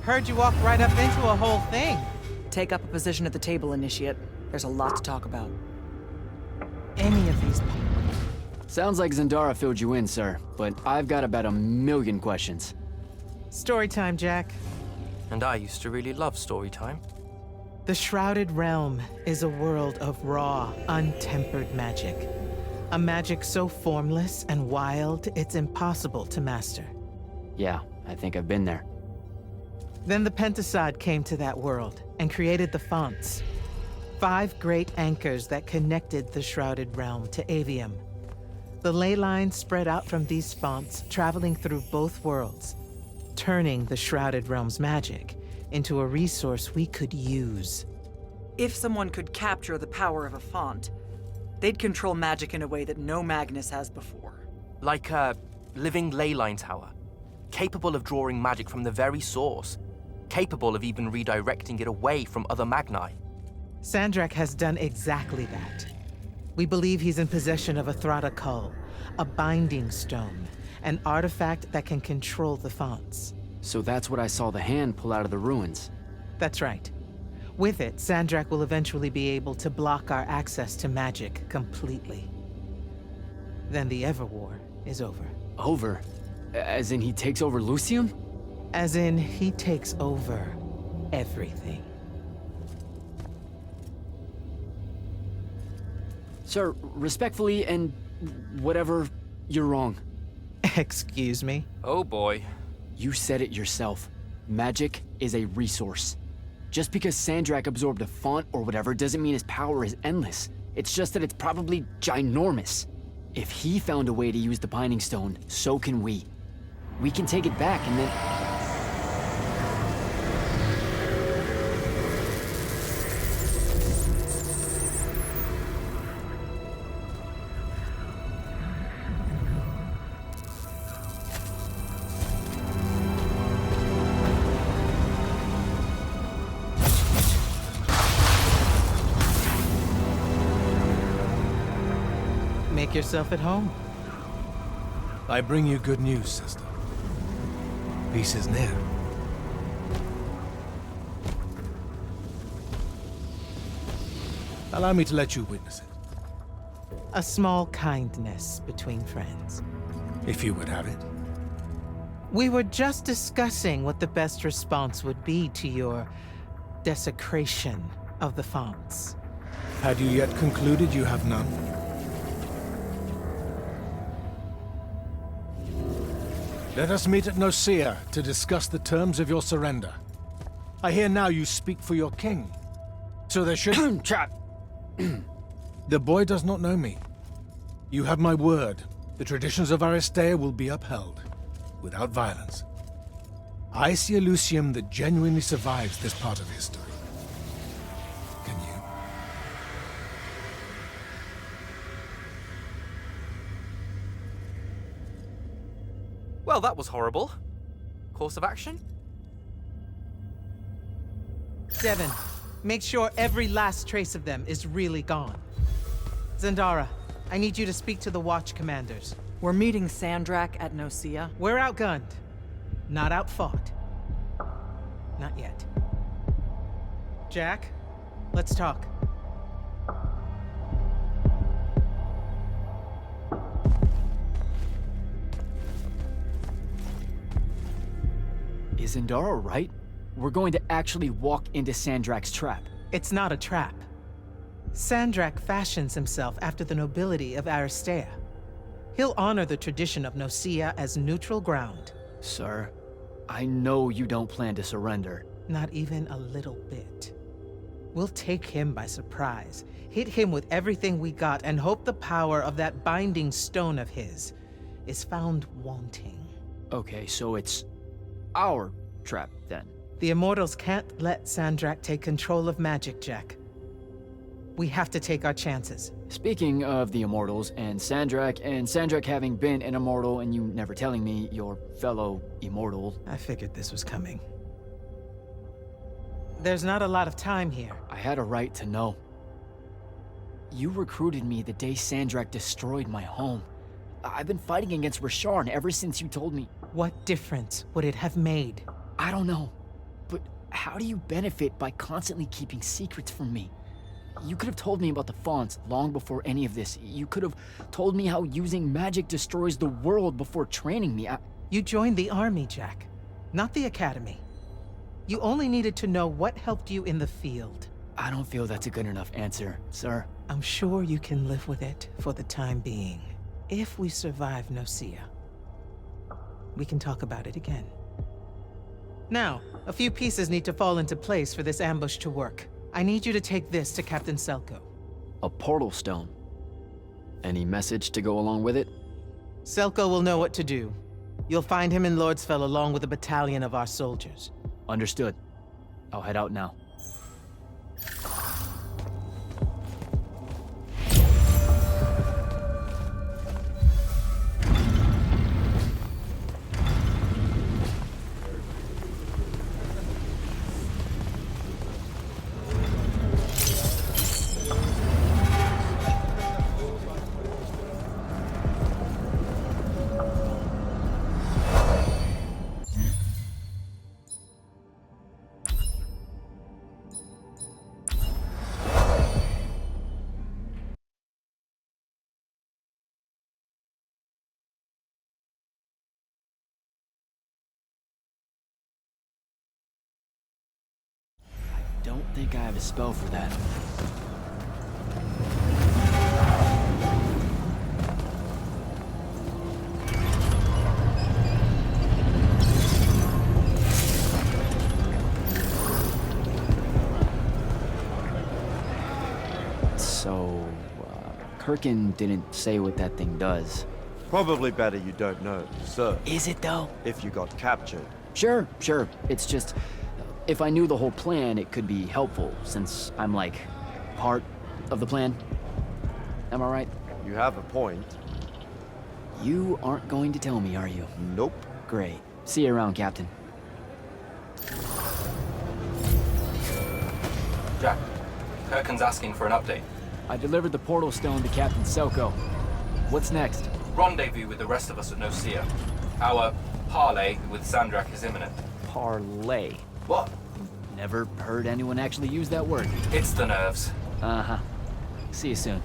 Heard you walked right up into a whole thing. Take up a position at the table, Initiate. There's a lot to talk about. Any of these... Sounds like Zendara filled you in, sir, but I've got about 1,000,000 questions. Story time, Jack. And I used to really love story time. The Shrouded Realm is a world of raw, untempered magic. A magic so formless and wild, it's impossible to master. Yeah, I think I've been there. Then the Pentasod came to that world and created the fonts. 5 great anchors that connected the Shrouded Realm to Aveum. The ley lines spread out from these fonts, traveling through both worlds, turning the Shrouded Realm's magic into a resource we could use. If someone could capture the power of a font, they'd control magic in a way that no Magnus has before. Like a living leyline tower, capable of drawing magic from the very source, capable of even redirecting it away from other Magni. Sandrak has done exactly that. We believe he's in possession of a Thrata Cull, a binding stone, an artifact that can control the fonts. So that's what I saw the hand pull out of the ruins. That's right. With it, Sandrak will eventually be able to block our access to magic completely. Then the Everwar is over. Over? As in he takes over Lucium? As in, he takes over everything. Sir, respectfully and whatever, you're wrong. Excuse me? Oh boy. You said it yourself. Magic is a resource. Just because Sandrak absorbed a font or whatever doesn't mean his power is endless. It's just that it's probably ginormous. If he found a way to use the Binding Stone, so can we. We can take it back and then... Make yourself at home. I bring you good news, sister. Peace is near. Allow me to let you witness it, A small kindness between friends. if you would have it. We were just discussing what the best response would be to your desecration of the fonts. Had you yet concluded you have none? Let us meet at Nicaea to discuss the terms of your surrender. I hear now you speak for your king. So there should... Trap! The boy does not know me. You have my word. The traditions of Aristea will be upheld, without violence. I see a Lucium that genuinely survives this part of history. Can you? Well, that was horrible. Course of action? Devin, make sure every last trace of them is really gone. Zendara, I need you to speak to the Watch commanders. We're meeting Sandrak at Nicaea. We're outgunned, not outfought. Not yet. Jack, let's talk. Is Zendara right? We're going to actually walk into Sandrak's trap. It's not a trap. Sandrak fashions himself after the nobility of Aristea. He'll honor the tradition of Nicaea as neutral ground. Sir, I know you don't plan to surrender. Not even a little bit. We'll take him by surprise, hit him with everything we got, and hope the power of that binding stone of his is found wanting. Okay, so it's our trap, then. The Immortals can't let Sandrak take control of magic, Jack. We have to take our chances. Speaking of the Immortals and Sandrak having been an Immortal and you never telling me your fellow Immortal... I figured this was coming. There's not a lot of time here. I had a right to know. You recruited me the day Sandrak destroyed my home. I've been fighting against Rasharn ever since you told me. What difference would it have made? I don't know. But how do you benefit by constantly keeping secrets from me? You could have told me about the fonts long before any of this. You could have told me how using magic destroys the world before training me. You joined the army, Jack, not the academy. You only needed to know what helped you in the field. I don't feel that's a good enough answer, sir. I'm sure you can live with it for the time being. If we survive Nocia, we can talk about it again. Now, a few pieces need to fall into place for this ambush to work. I need you to take this to Captain Selko. A portal stone. Any message to go along with it? Selko will know what to do. You'll find him in Lordsfell along with a battalion of our soldiers. Understood. I'll head out now. Don't think I have a spell for that. So, Kirkin didn't say what that thing does. Probably better you don't know, sir, Is it though? if you got captured. Sure. It's just, if I knew the whole plan, it could be helpful, since I'm like, part of the plan. Am I right? You have a point. You aren't going to tell me, are you? Nope. Great. See you around, Captain. Jack, Kirkin's asking for an update. I delivered the portal stone to Captain Selko. What's next? Rendezvous with the rest of us at Nocia. Our parley with Sandrak is imminent. Parlay. What? Never heard anyone actually use that word. It's the nerves. Uh-huh. See you soon.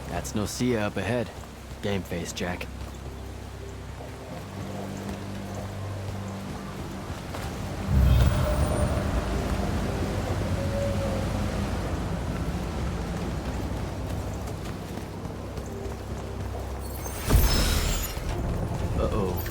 That's Nocia up ahead. Game face, Jack. Uh-oh.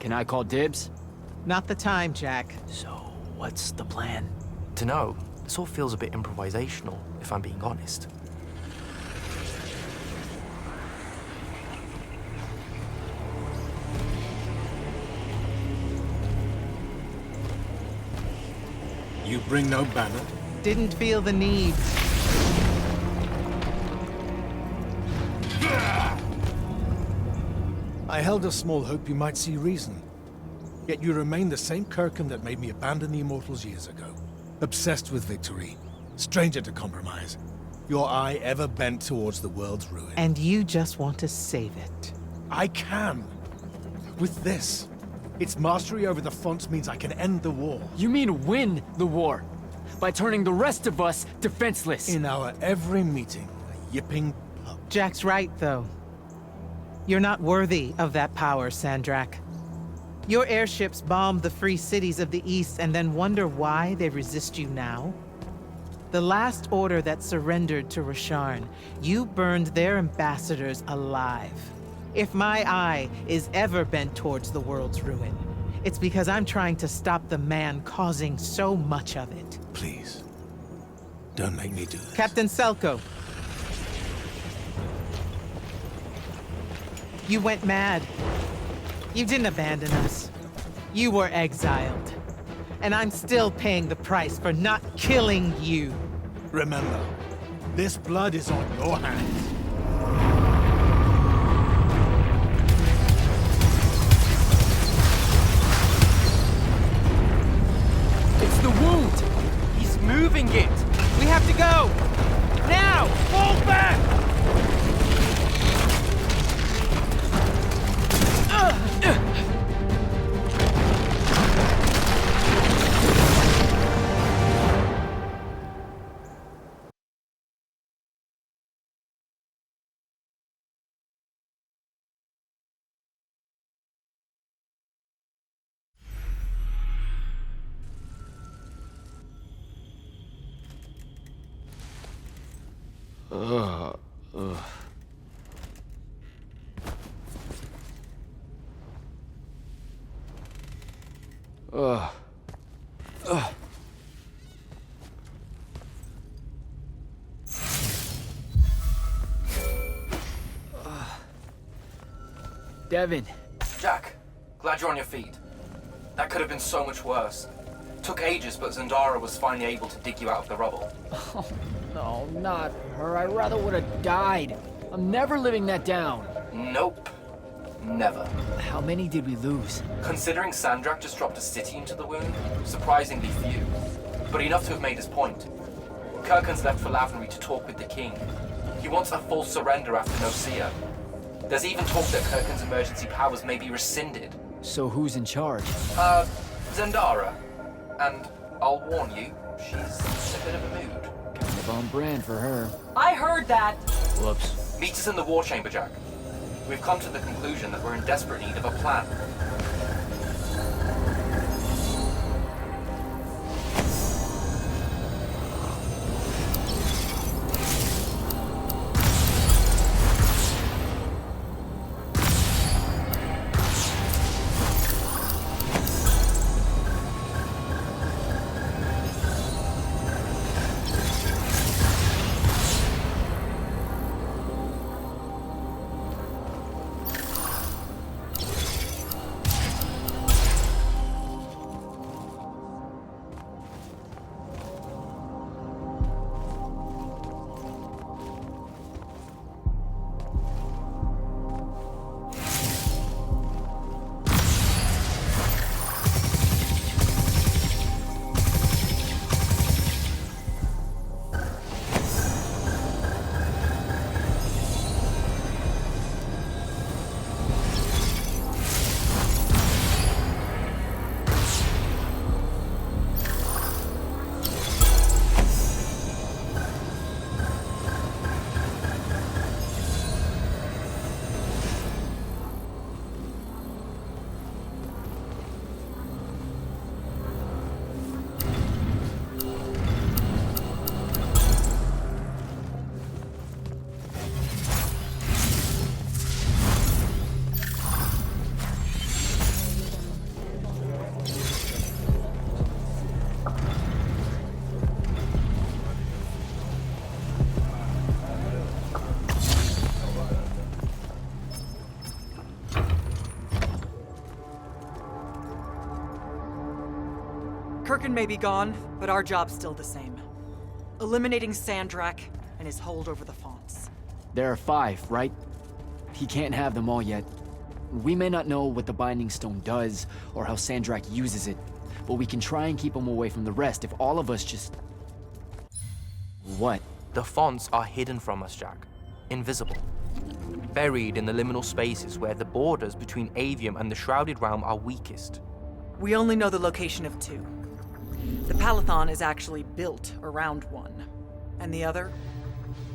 Can I call dibs? Not the time, Jack. So, what's the plan? To know, this all feels a bit improvisational, if I'm being honest. You bring no banner? Didn't feel the need. I held a small hope you might see reason. Yet you remain the same Kirkham that made me abandon the Immortals years ago. Obsessed with victory. Stranger to compromise. Your eye ever bent towards the world's ruin. And you just want to save it. I can. With this. Its mastery over the fonts means I can end the war. You mean win the war? By turning the rest of us defenseless? In our every meeting, a yipping pup. Jack's right, though. You're not worthy of that power, Sandrak. Your airships bombed the free cities of the East and then wonder why they resist you now? The last order that surrendered to Rasharn, you burned their ambassadors alive. If my eye is ever bent towards the world's ruin, it's because I'm trying to stop the man causing so much of it. Please. Don't make me do this. Captain Selko. You went mad. You didn't abandon us. You were exiled. And I'm still paying the price for not killing you. Remember, this blood is on your hands. It's the wound! He's moving it! We have to go! Now! Fall back! Devin. Jack, glad you're on your feet. That could have been so much worse. Took ages, but Zendara was finally able to dig you out of the rubble. Oh, no, not her. I rather would have died. I'm never living that down. Nope. Never. How many did we lose? Considering Sandrak just dropped a city into the wound, surprisingly few. But enough to have made his point. Kirkhan's left for Lavenry to talk with the king. He wants a full surrender after Nicaea. There's even talk that Kirkhan's emergency powers may be rescinded. So who's in charge? Zendara. And I'll warn you, she's in a bit of a mood. Kind of on brand for her. I heard that! Whoops. Meet us in the war chamber, Jack. We've come to the conclusion that we're in desperate need of a plan. Kirkhan may be gone, but our job's still the same. Eliminating Sandrak and his hold over the fonts. There are 5, right? He can't have them all yet. We may not know what the Binding Stone does, or how Sandrak uses it, but we can try and keep him away from the rest if all of us just... What? The fonts are hidden from us, Jack. Invisible. Buried in the liminal spaces where the borders between Aveum and the Shrouded Realm are weakest. We only know the location of 2. The Palathon is actually built around one, and the other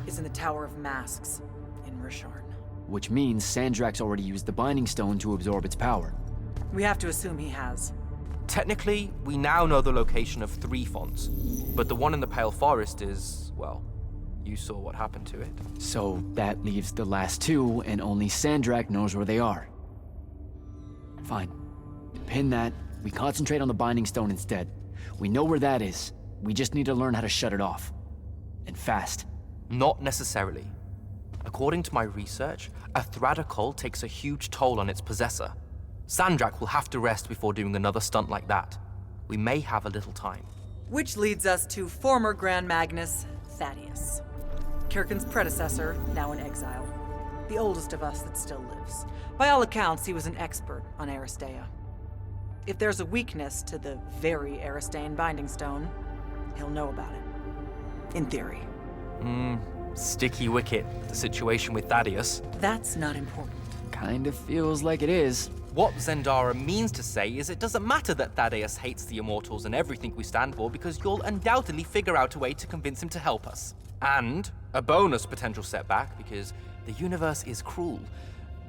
is in the Tower of Masks in Risharn. Which means Sandrak's already used the Binding Stone to absorb its power. We have to assume he has. Technically, we now know the location of 3 fonts, but the one in the Pale Forest is, well, you saw what happened to it. So that leaves the last 2, and only Sandrak knows where they are. Fine. To pin that, we concentrate on the Binding Stone instead. We know where that is. We just need to learn how to shut it off. And fast. Not necessarily. According to my research, a Thradda cult takes a huge toll on its possessor. Sandrak will have to rest before doing another stunt like that. We may have a little time. Which leads us to former Grand Magnus, Thaddeus. Kirkhan's predecessor, now in exile. The oldest of us that still lives. By all accounts, he was an expert on Aristea. If there's a weakness to the very Aristean Binding Stone, he'll know about it. In theory. Sticky wicket, the situation with Thaddeus. That's not important. Kind of feels like it is. What Zendara means to say is it doesn't matter that Thaddeus hates the Immortals and everything we stand for, because you'll undoubtedly figure out a way to convince him to help us. And a bonus potential setback, because the universe is cruel.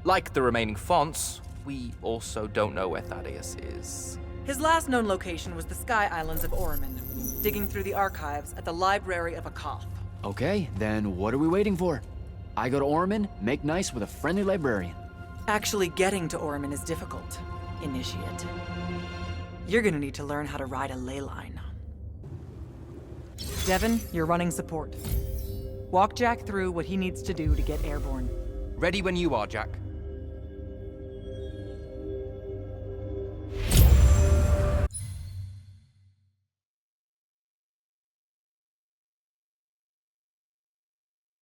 Like the remaining fonts, we also don't know where Thaddeus is. His last known location was the Sky Islands of Orman, digging through the archives at the Library of Akoth. Okay, then what are we waiting for? I go to Orman, make nice with a friendly librarian. Actually getting to Orman is difficult, Initiate. You're gonna need to learn how to ride a ley line. Devin, you're running support. Walk Jack through what he needs to do to get airborne. Ready when you are, Jack.